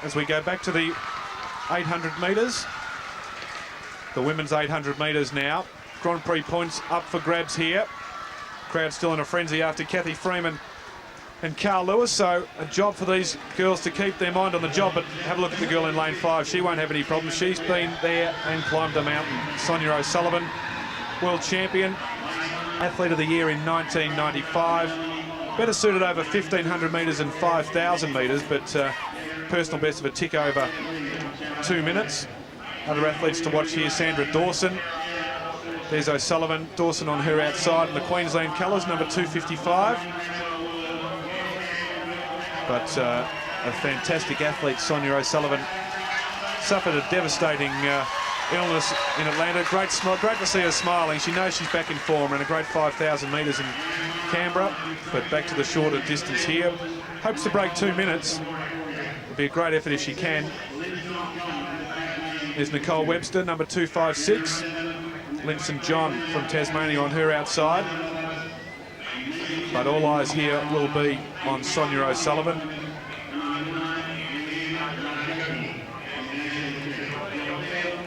As we go back to the 800 metres, the women's 800 metres now. Grand Prix points up for grabs here. Crowd still in a frenzy after Kathy Freeman and Carl Lewis, so a job for these girls to keep their mind on the job. But have a look at the girl in lane 5. She won't have any problems. She's been there and climbed the mountain. Sonia O'Sullivan, world champion, athlete of the year in 1995. Better suited over 1,500 metres and 5,000 metres, but personal best of a tick over 2 minutes. Other athletes to watch here, Sandra Dawson. There's O'Sullivan, Dawson on her outside in the Queensland colours, number 255. But a fantastic athlete, Sonia O'Sullivan, suffered a devastating illness in Atlanta. Great to see her smiling. She knows she's back in form, and a great 5,000 metres in Canberra, but back to the shorter distance here. Hopes to break 2 minutes. It'll be a great effort if she can. There's Nicole Webster, number 256. Lyn Saint John from Tasmania on her outside. But all eyes here will be on Sonia O'Sullivan.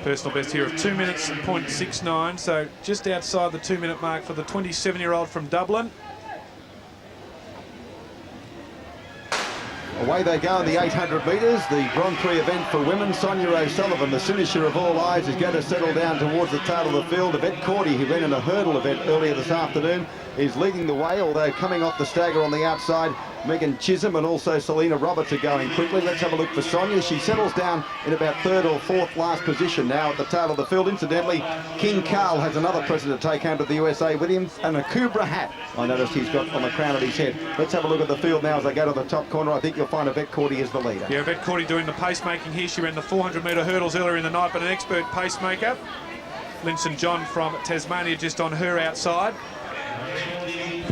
Personal best here of 2 minutes and 0.69, so just outside the 2 minute mark for the 27-year-old from Dublin. Away they go in the 800 metres, the Grand Prix event for women. Sonia O'Sullivan, the finisher of all eyes, is going to settle down towards the tail of the field. Evette Cordy, who ran in a hurdle event earlier this afternoon, is leading the way, although coming off the stagger on the outside, Meagan Chisholm and also Saleena Roberts are going quickly. Let's have a look for Sonia. She settles down in about third or fourth last position now at the tail of the field. Incidentally, King Carl has another present to take home to the USA with him, and a Kubra hat I noticed he's got on the crown of his head. Let's have a look at the field now as they go to the top corner. I think you'll find Evette Cordy is the leader. Yeah, Evette Cordy doing the pacemaking here. She ran the 400-metre hurdles earlier in the night, but an expert pacemaker. Lyn Saint John from Tasmania just on her outside.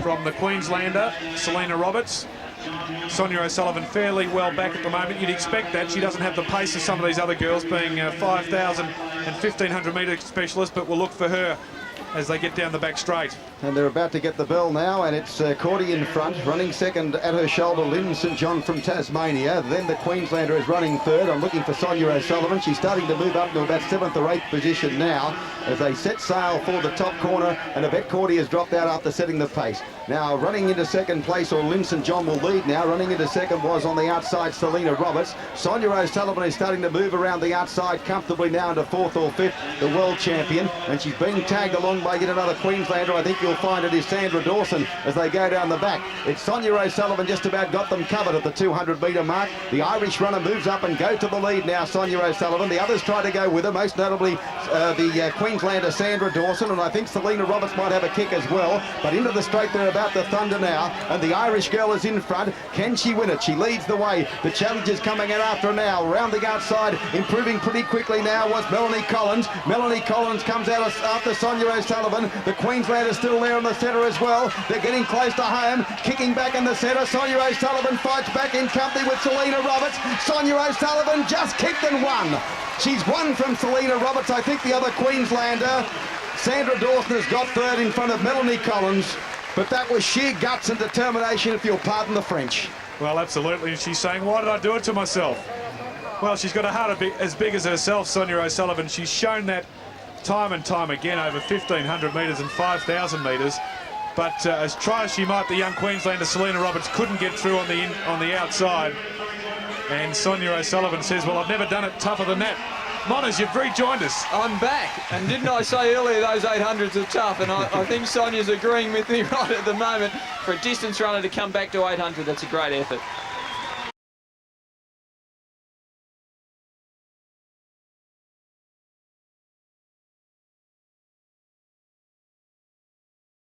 From the Queenslander, Saleena Roberts. Sonia O'Sullivan fairly well back at the moment. You'd expect that. She doesn't have the pace of some of these other girls, being 5,000 and 1,500 metre specialist, but we'll look for her as they get down the back straight. And they're about to get the bell now, and it's Cordy in front, running second at her shoulder, Lyn Saint John from Tasmania. Then the Queenslander is running third. I'm looking for Sonia O'Sullivan. She's starting to move up to about 7th or 8th position now as they set sail for the top corner, and Evette Cordy has dropped out after setting the pace. Now running into second place, or Lyn Saint John will lead now. Running into second was on the outside Saleena Roberts. Sonia O'Sullivan is starting to move around the outside comfortably now into 4th or 5th, the world champion, and she's being tagged along by yet another Queenslander. I think you'll find it is Sandra Dawson as they go down the back. It's Sonia O'Sullivan just about got them covered at the 200-metre mark. The Irish runner moves up and go to the lead now, Sonia O'Sullivan. The others try to go with her, most notably the Queenslander Sandra Dawson, and I think Saleena Roberts might have a kick as well. But into the straight they're about to thunder now, and the Irish girl is in front. Can she win it? She leads the way. The challenge is coming out after her now. Rounding outside, improving pretty quickly now was Melanie Collins. Melanie Collins comes out after Sonia O'Sullivan. The Queenslander still there in the centre as well. They're getting close to home. Kicking back in the centre. Sonia O'Sullivan fights back in company with Saleena Roberts. Sonia O'Sullivan just kicked and won. She's won from Saleena Roberts. I think the other Queenslander, Sandra Dawson, has got third in front of Melanie Collins. But that was sheer guts and determination, if you'll pardon the French. Well, absolutely. And she's saying, why did I do it to myself? Well, she's got a heart as big as herself, Sonia O'Sullivan. She's shown that time and time again over 1,500 metres and 5,000 metres. But as try as she might, the young Queenslander Saleena Roberts couldn't get through on the outside. And Sonia O'Sullivan says, well, I've never done it tougher than that. Monas, you've rejoined us. I'm back. And didn't I say earlier those 800s are tough? And I think Sonia's agreeing with me right at the moment. For a distance runner to come back to 800, that's a great effort.